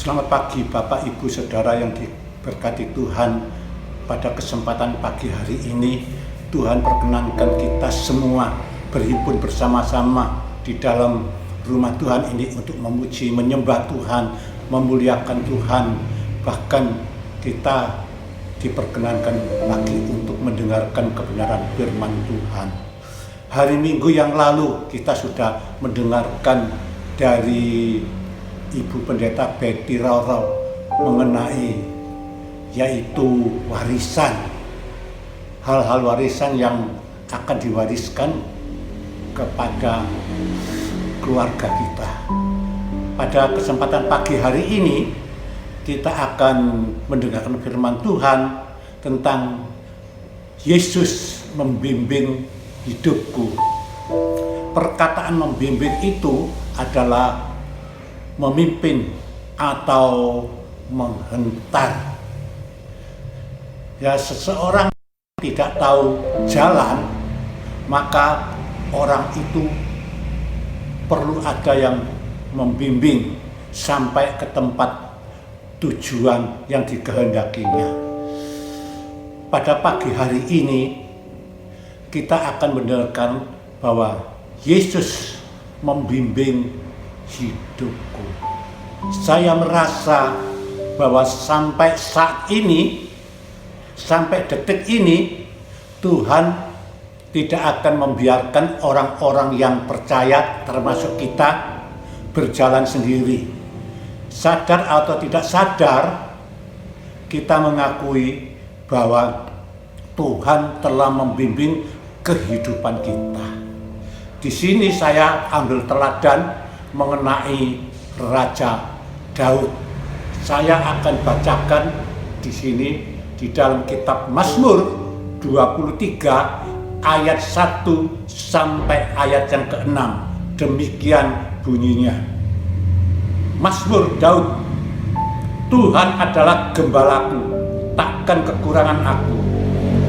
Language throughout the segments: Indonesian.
Selamat pagi Bapak, Ibu, Saudara yang diberkati Tuhan. Pada kesempatan pagi hari ini, Tuhan perkenankan kita semua berhimpun bersama-sama di dalam rumah Tuhan ini untuk memuji, menyembah Tuhan, memuliakan Tuhan. Bahkan kita diperkenankan lagi untuk mendengarkan kebenaran firman Tuhan. Hari Minggu yang lalu kita sudah mendengarkan dari Ibu Pendeta Betty Roro mengenai yaitu warisan, hal-hal warisan yang akan diwariskan kepada keluarga kita. Pada kesempatan pagi hari ini kita akan mendengarkan firman Tuhan tentang Yesus membimbing hidupku. Perkataan membimbing itu adalah memimpin atau menghentar. Ya, seseorang tidak tahu jalan, maka orang itu perlu ada yang membimbing sampai ke tempat tujuan yang dikehendakinya. Pada pagi hari ini kita akan mendengarkan bahwa Yesus membimbing hidupku. Saya merasa bahwa sampai saat ini, sampai detik ini, Tuhan tidak akan membiarkan orang-orang yang percaya, termasuk kita, berjalan sendiri. Sadar atau tidak sadar, kita mengakui bahwa Tuhan telah membimbing kehidupan kita. Di sini saya ambil teladan mengenai Raja Daud. Saya akan bacakan di sini di dalam kitab Mazmur 23 ayat 1 sampai ayat yang ke-6. Demikian bunyinya. Mazmur Daud. Tuhan adalah gembalaku, takkan kekurangan aku.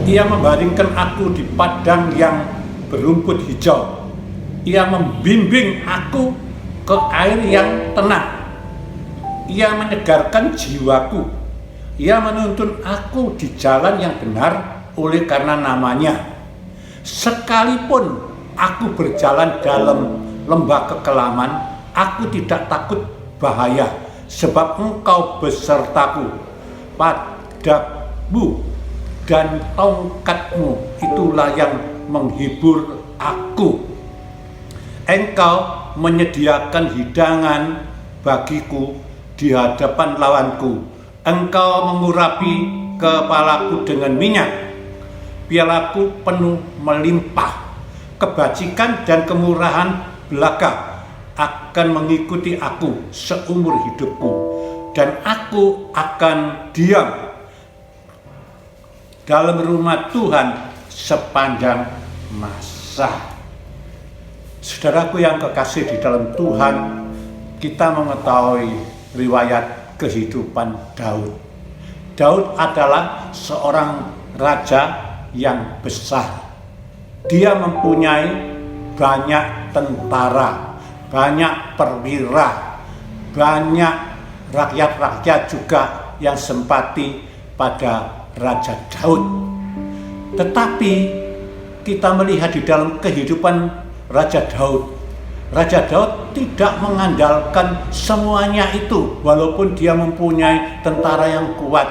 Ia membaringkan aku di padang yang berumput hijau. Ia membimbing aku ke air yang tenang. Ia menyegarkan jiwaku. Ia menuntun aku di jalan yang benar oleh karena namanya. Sekalipun aku berjalan dalam lembah kekelaman, aku tidak takut bahaya, sebab Engkau besertaku. Padamu dan tongkatmu itulah yang menghibur aku. Engkau menyediakan hidangan bagiku di hadapan lawanku. Engkau mengurapi kepalaku dengan minyak. Pialaku penuh melimpah. Kebajikan dan kemurahan belaka akan mengikuti aku seumur hidupku, dan aku akan diam dalam rumah Tuhan sepanjang masa. Saudaraku yang kekasih di dalam Tuhan, kita mengetahui riwayat kehidupan Daud. Daud adalah seorang raja yang besar. Dia mempunyai banyak tentara, banyak perwira, banyak rakyat-rakyat juga yang simpati pada Raja Daud. Tetapi kita melihat di dalam kehidupan Raja Daud tidak mengandalkan semuanya itu, walaupun dia mempunyai tentara yang kuat,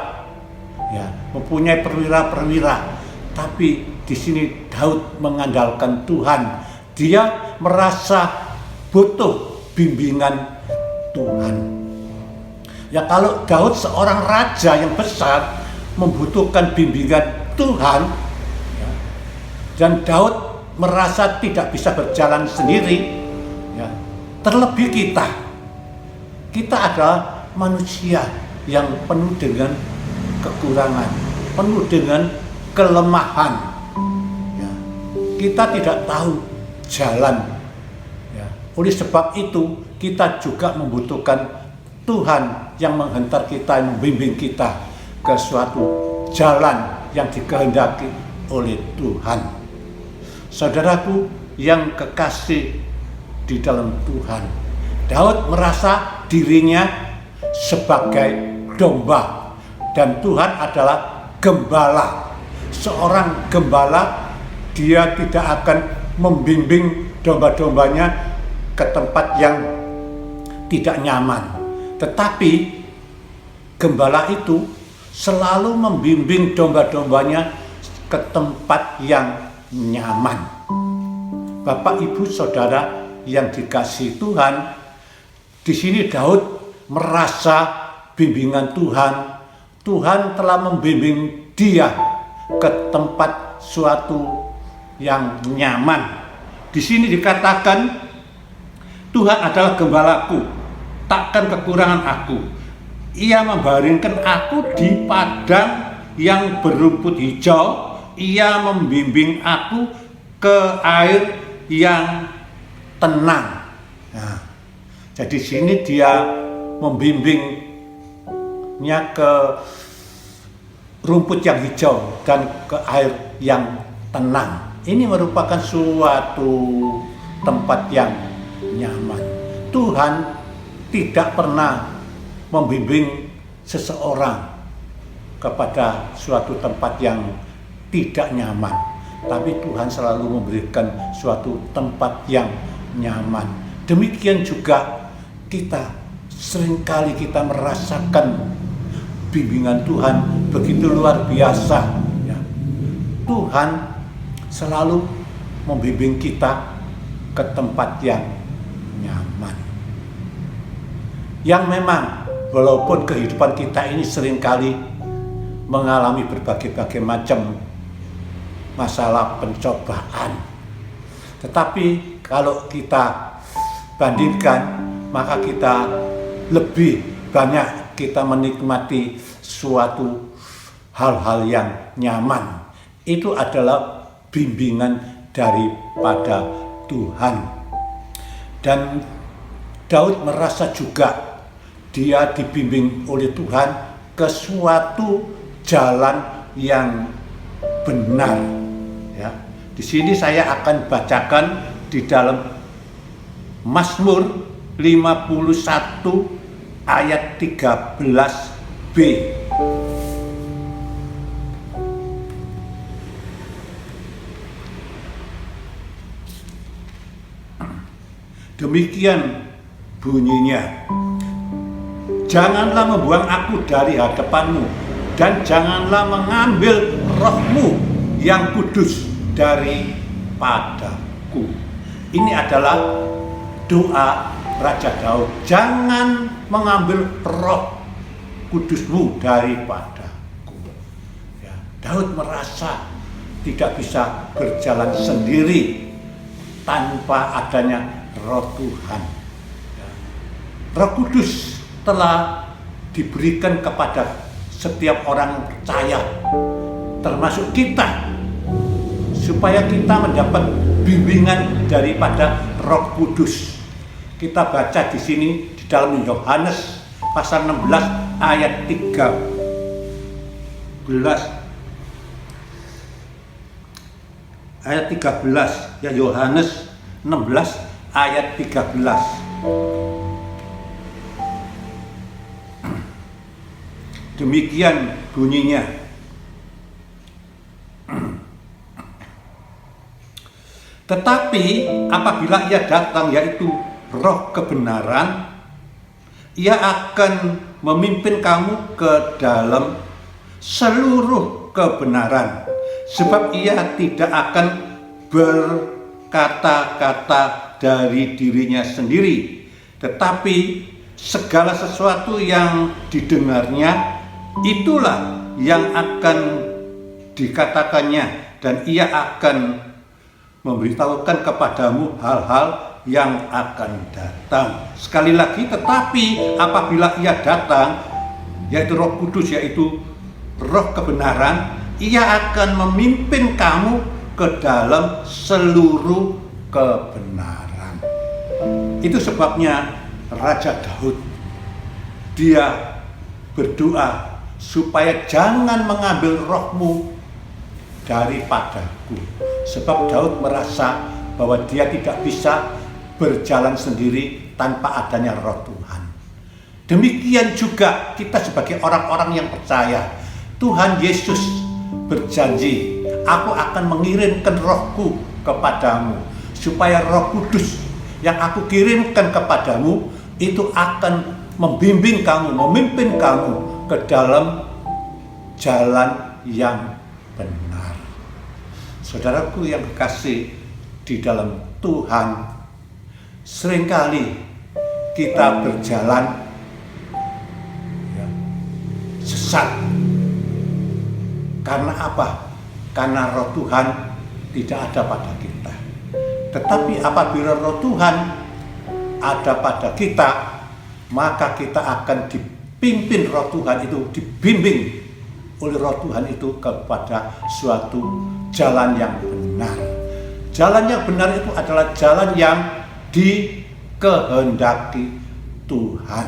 ya, mempunyai perwira-perwira. Tapi di sini Daud mengandalkan Tuhan. Dia merasa butuh bimbingan Tuhan. Ya, kalau Daud seorang raja yang besar membutuhkan bimbingan Tuhan, ya, dan Daud merasa tidak bisa berjalan sendiri, ya, terlebih kita adalah manusia yang penuh dengan kekurangan, penuh dengan kelemahan, ya. Kita tidak tahu jalan, ya. Oleh sebab itu kita juga membutuhkan Tuhan yang menghentar kita, yang membimbing kita ke suatu jalan yang dikehendaki oleh Tuhan. Saudaraku yang kekasih di dalam Tuhan, Daud merasa dirinya sebagai domba. Dan Tuhan adalah gembala. Seorang gembala, dia tidak akan membimbing domba-dombanya ke tempat yang tidak nyaman. Tetapi gembala itu selalu membimbing domba-dombanya ke tempat yang nyaman. Bapak, Ibu, Saudara yang dikasihi Tuhan, di sini Daud merasa bimbingan Tuhan. Tuhan telah membimbing dia ke tempat suatu yang nyaman. Di sini dikatakan, Tuhan adalah gembalaku, takkan kekurangan aku. Ia membaringkan aku di padang yang berumput hijau. Ia membimbing aku ke air yang tenang. Nah, jadi sini dia membimbingnya ke rumput yang hijau dan ke air yang tenang. Ini merupakan suatu tempat yang nyaman. Tuhan tidak pernah membimbing seseorang kepada suatu tempat yang tidak nyaman, tapi Tuhan selalu memberikan suatu tempat yang nyaman. Demikian juga kita, seringkali kita merasakan bimbingan Tuhan begitu luar biasa. Ya. Tuhan selalu membimbing kita ke tempat yang nyaman. Yang memang walaupun kehidupan kita ini seringkali mengalami berbagai macam masalah pencobaan, tetapi kalau kita bandingkan, maka kita lebih banyak kita menikmati suatu hal-hal yang nyaman. Itu adalah bimbingan daripada Tuhan. Dan Daud merasa juga dia dibimbing oleh Tuhan ke suatu jalan yang benar. Ya. Di sini saya akan bacakan di dalam Mazmur 51 ayat 13b. Demikian bunyinya, janganlah membuang aku dari hadapanmu, dan janganlah mengambil rohmu yang kudus daripadaku. Ini adalah doa Raja Daud. Jangan mengambil roh kudusmu daripadaku. Ya, Daud merasa tidak bisa berjalan sendiri tanpa adanya roh Tuhan. Ya. Roh Kudus telah diberikan kepada setiap orang percaya, termasuk kita, supaya kita mendapat bimbingan daripada Roh Kudus. Kita baca di sini di dalam Yohanes pasal 16 ayat 13. Ayat 13, ya, Yohanes 16 ayat 13. Demikian bunyinya. Tetapi apabila ia datang, yaitu Roh kebenaran, ia akan memimpin kamu ke dalam seluruh kebenaran, sebab ia tidak akan berkata-kata dari dirinya sendiri, tetapi segala sesuatu yang didengarnya itulah yang akan dikatakannya, dan ia akan memberitahukan kepadamu hal-hal yang akan datang. Sekali lagi, tetapi apabila ia datang, yaitu Roh Kudus, yaitu Roh kebenaran, ia akan memimpin kamu ke dalam seluruh kebenaran. Itu sebabnya Raja Daud, dia berdoa supaya jangan mengambil rohmu daripadaku. Sebab Daud merasa bahwa dia tidak bisa berjalan sendiri tanpa adanya roh Tuhan. Demikian juga kita sebagai orang-orang yang percaya. Tuhan Yesus berjanji, aku akan mengirimkan rohku kepadamu, supaya Roh Kudus yang aku kirimkan kepadamu itu akan membimbing kamu, memimpin kamu ke dalam jalan yang benar. Saudaraku yang kekasih di dalam Tuhan, seringkali kita berjalan sesat. Karena apa? Karena roh Tuhan tidak ada pada kita. Tetapi apabila roh Tuhan ada pada kita, maka kita akan dipimpin roh Tuhan itu, dibimbing oleh roh Tuhan itu kepada suatu jalan yang benar. Jalan yang benar itu adalah jalan yang dikehendaki Tuhan.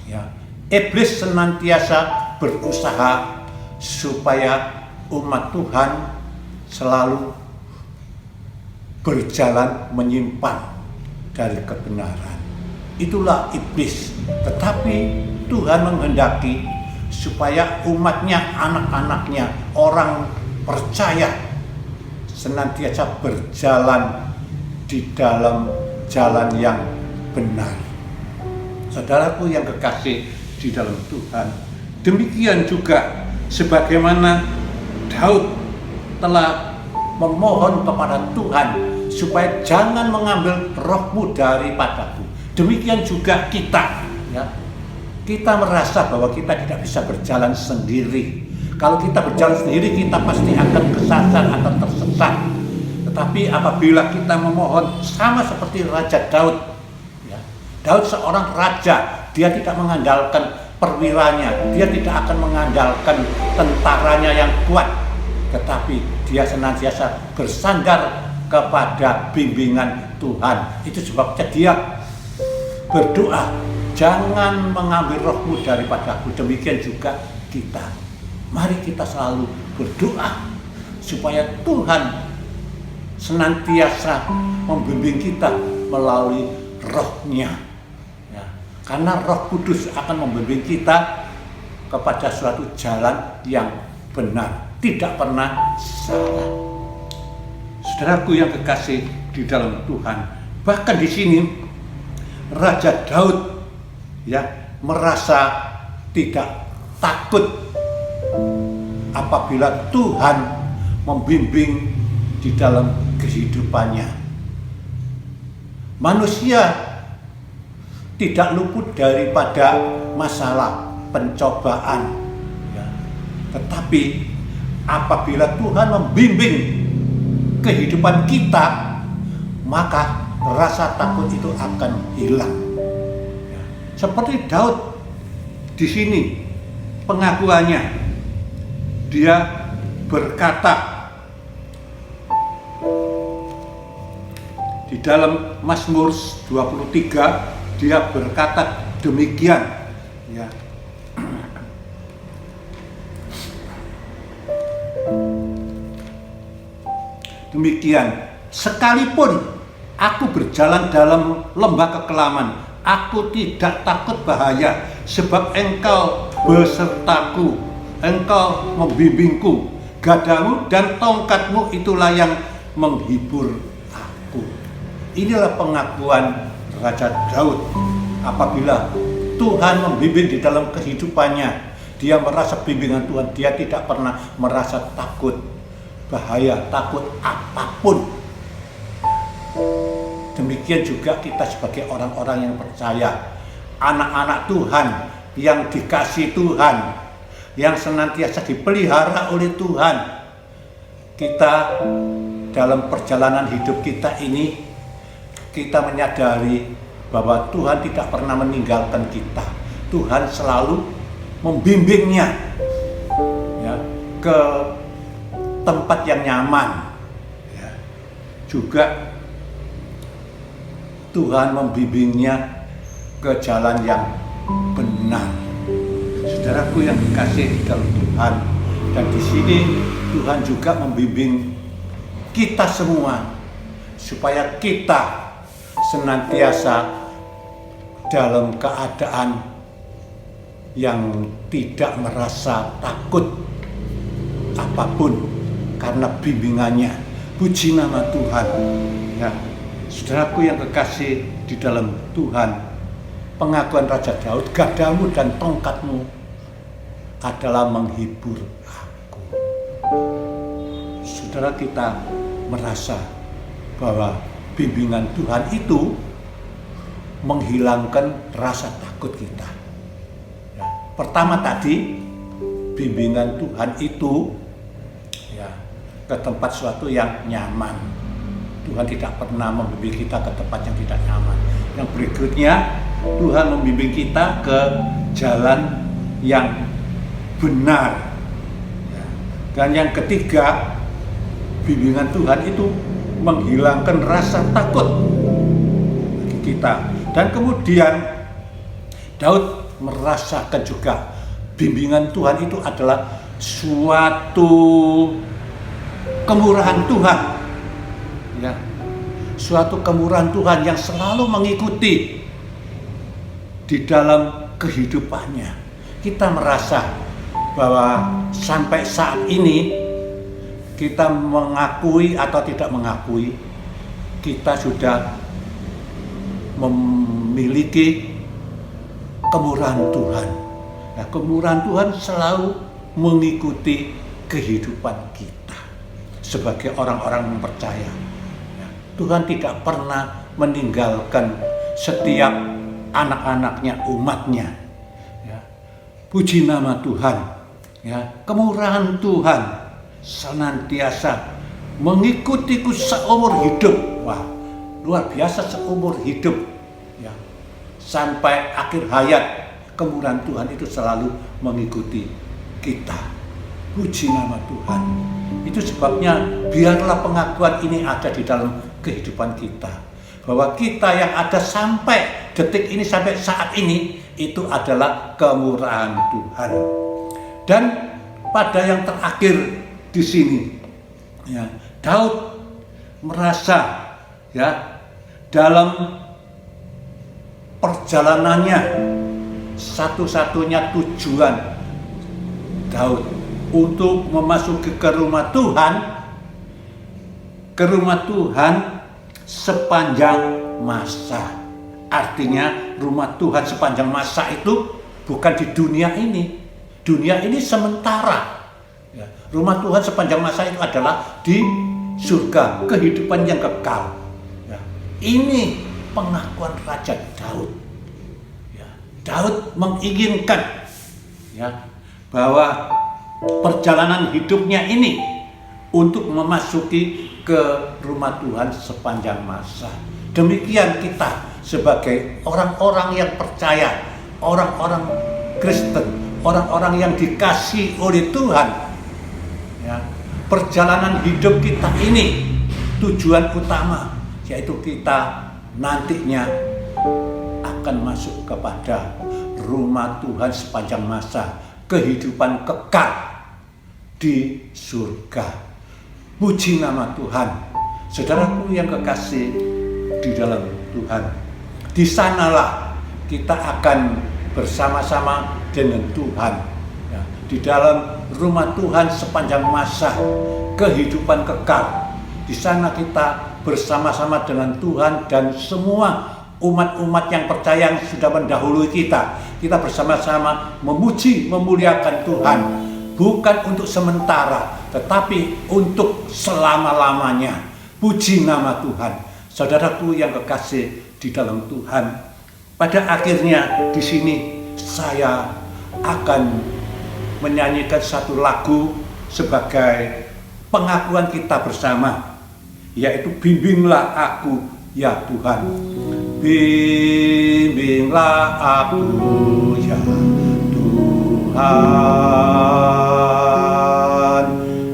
Ya. Iblis senantiasa berusaha supaya umat Tuhan selalu berjalan menyimpang dari kebenaran. Itulah iblis. Tetapi Tuhan menghendaki supaya umatnya, anak-anaknya, orang percaya senantiasa berjalan di dalam jalan yang benar. Saudaraku yang kekasih di dalam Tuhan, demikian juga sebagaimana Daud telah memohon kepada Tuhan supaya jangan mengambil rohmu daripadaku. Demikian juga kita, ya. Kita merasa bahwa kita tidak bisa berjalan sendiri. Kalau kita berjalan sendiri, kita pasti akan kesasar atau tersesat. Tetapi apabila kita memohon sama seperti Raja Daud, ya. Daud seorang raja, dia tidak mengandalkan perwiranya, dia tidak akan mengandalkan tentaranya yang kuat, tetapi dia senantiasa bersandar kepada bimbingan Tuhan. Itu sebabnya dia berdoa, jangan mengambil rohmu daripadaku. Demikian juga kita. Mari kita selalu berdoa supaya Tuhan senantiasa membimbing kita melalui rohnya. Karena Roh Kudus akan membimbing kita kepada suatu jalan yang benar, tidak pernah salah. Saudaraku yang kekasih di dalam Tuhan, bahkan di sini Raja Daud ya merasa tidak takut apabila Tuhan membimbing di dalam kehidupannya. Manusia tidak luput daripada masalah pencobaan, ya. Tetapi apabila Tuhan membimbing kehidupan kita, maka rasa takut itu akan hilang. Ya. Seperti Daud di sini pengakuannya, dia berkata di dalam Mazmur 23. Dia berkata demikian, ya. Demikian, sekalipun aku berjalan dalam lembah kekelaman, aku tidak takut bahaya, sebab Engkau besertaku, Engkau membimbingku, gadamu dan tongkatmu itulah yang menghibur aku. Inilah pengakuan Raja Daud. Apabila Tuhan membimbing di dalam kehidupannya, dia merasa bimbingan Tuhan, dia tidak pernah merasa takut bahaya, takut apapun. Demikian juga kita sebagai orang-orang yang percaya, anak-anak Tuhan yang dikasihi Tuhan, yang senantiasa dipelihara oleh Tuhan. Kita dalam perjalanan hidup kita ini, kita menyadari bahwa Tuhan tidak pernah meninggalkan kita. Tuhan selalu membimbingnya, ya, ke tempat yang nyaman, ya. Juga Tuhan membimbingnya ke jalan yang benar. Saudaraku yang dikasihi di dalam Tuhan, dan di sini Tuhan juga membimbing kita semua supaya kita senantiasa dalam keadaan yang tidak merasa takut apapun karena bimbingannya. Puji nama Tuhan. Ya, saudaraku yang kekasih di dalam Tuhan, pengakuan Raja Daud, gadamu dan tongkatmu adalah menghibur aku. Saudara, kita merasa bahwa bimbingan Tuhan itu menghilangkan rasa takut kita. Ya, pertama tadi, bimbingan Tuhan itu ya, ke tempat suatu yang nyaman. Tuhan tidak pernah membimbing kita ke tempat yang tidak nyaman. Yang berikutnya, Tuhan membimbing kita ke jalan yang benar. Ya. Dan yang ketiga, bimbingan Tuhan itu menghilangkan rasa takut bagi kita. Dan kemudian Daud merasakan juga bimbingan Tuhan itu adalah suatu kemurahan Tuhan, ya, suatu kemurahan Tuhan yang selalu mengikuti di dalam kehidupannya. Kita merasa bahwa sampai saat ini kita mengakui atau tidak mengakui, kita sudah memiliki kemurahan Tuhan. Nah, kemurahan Tuhan selalu mengikuti kehidupan kita sebagai orang-orang yang percaya. Tuhan tidak pernah meninggalkan setiap anak-anaknya, umatnya. Ya. Puji nama Tuhan. Ya. Kemurahan Tuhan senantiasa mengikutiku seumur hidup. Wah, luar biasa, seumur hidup. Ya. Sampai akhir hayat, kemurahan Tuhan itu selalu mengikuti kita. Puji nama Tuhan. Itu sebabnya biarlah pengakuan ini ada di dalam kehidupan kita, bahwa kita yang ada sampai detik ini, sampai saat ini, itu adalah kemurahan Tuhan. Dan pada yang terakhir di sini, ya, Daud merasa, ya, dalam perjalanannya satu-satunya tujuan Daud untuk memasuki ke rumah Tuhan sepanjang masa. Artinya rumah Tuhan sepanjang masa itu bukan di dunia ini. Dunia ini sementara. Ya, rumah Tuhan sepanjang masa itu adalah di surga, kehidupan yang kekal. Ya, ini pengakuan Raja Daud. Ya, Daud menginginkan, ya, bahwa perjalanan hidupnya ini untuk memasuki ke rumah Tuhan sepanjang masa. Demikian kita sebagai orang-orang yang percaya, orang-orang Kristen, orang-orang yang dikasihi oleh Tuhan. Ya, perjalanan hidup kita ini tujuan utama, yaitu kita nantinya akan masuk kepada rumah Tuhan sepanjang masa, kehidupan kekal di surga. Puji nama Tuhan. Saudaraku yang kekasih di dalam Tuhan, di sanalah kita akan bersama-sama dengan Tuhan, ya, di dalam rumah Tuhan sepanjang masa, kehidupan kekal. Di sana kita bersama-sama dengan Tuhan dan semua umat-umat yang percaya yang sudah mendahului kita. Kita bersama-sama memuji, memuliakan Tuhan. Bukan untuk sementara, tetapi untuk selama-lamanya. Puji nama Tuhan. Saudaraku yang kekasih di dalam Tuhan, pada akhirnya di sini saya akan menyanyikan satu lagu sebagai pengakuan kita bersama, yaitu bimbinglah aku ya Tuhan. Bimbinglah aku ya Tuhan,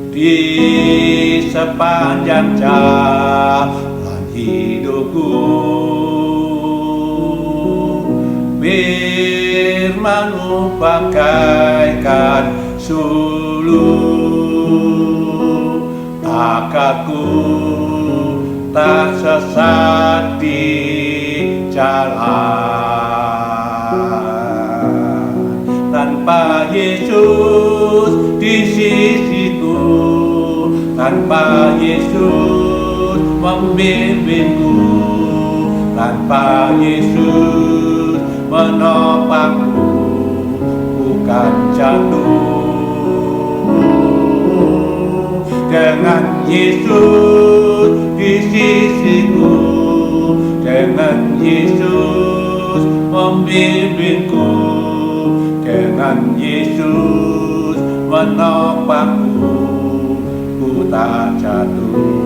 di sepanjang jalan hidupku. Firman-Mu bagaikan suluh, akatku tak sesat di jalan. Yesus di sisiku, tanpa Yesus membimbingku, tanpa Yesus menopangku, bukan jatuh. Dengan Yesus di sisiku, dengan Yesus membimbingku, dengan Yesus menopangku, ku tak jatuh.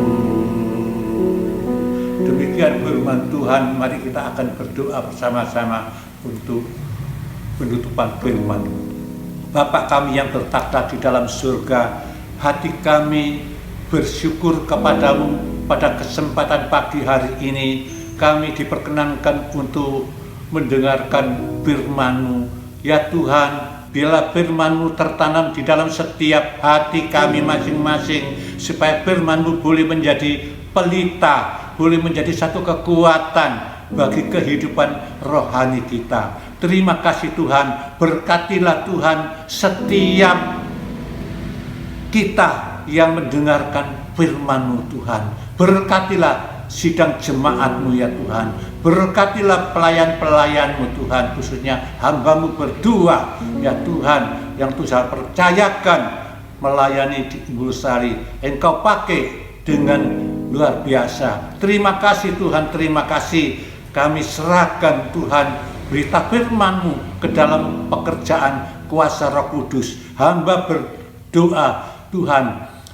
Demikian firman Tuhan. Mari kita akan berdoa bersama-sama untuk penutupan firman. Bapa kami yang bertakhta di dalam surga, hati kami bersyukur kepadamu pada kesempatan pagi hari ini. Kami diperkenankan untuk mendengarkan firman-Mu. Ya Tuhan, biarlah firman-Mu tertanam di dalam setiap hati kami masing-masing, supaya firman-Mu boleh menjadi pelita, boleh menjadi satu kekuatan bagi kehidupan rohani kita. Terima kasih Tuhan, berkatilah Tuhan setiap kita yang mendengarkan firman-Mu Tuhan. Berkatilah sidang jemaat-Mu ya Tuhan. Berkatilah pelayan-pelayan-Mu Tuhan, khususnya hamba-Mu berdua ya Tuhan, yang Tuhan percayakan melayani di Imbulsari. Engkau pakai dengan luar biasa. Terima kasih Tuhan, terima kasih. Kami serahkan Tuhan berita firman-Mu ke dalam pekerjaan kuasa Roh Kudus. Hamba berdoa Tuhan,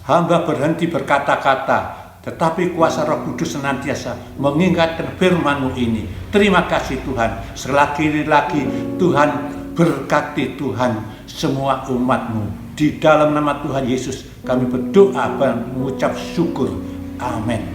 hamba berhenti berkata-kata, tetapi kuasa Roh Kudus senantiasa mengingatkan firman-Mu ini. Terima kasih Tuhan. Sekali lagi Tuhan berkati Tuhan semua umat-Mu. Di dalam nama Tuhan Yesus kami berdoa dan mengucap syukur. Amin.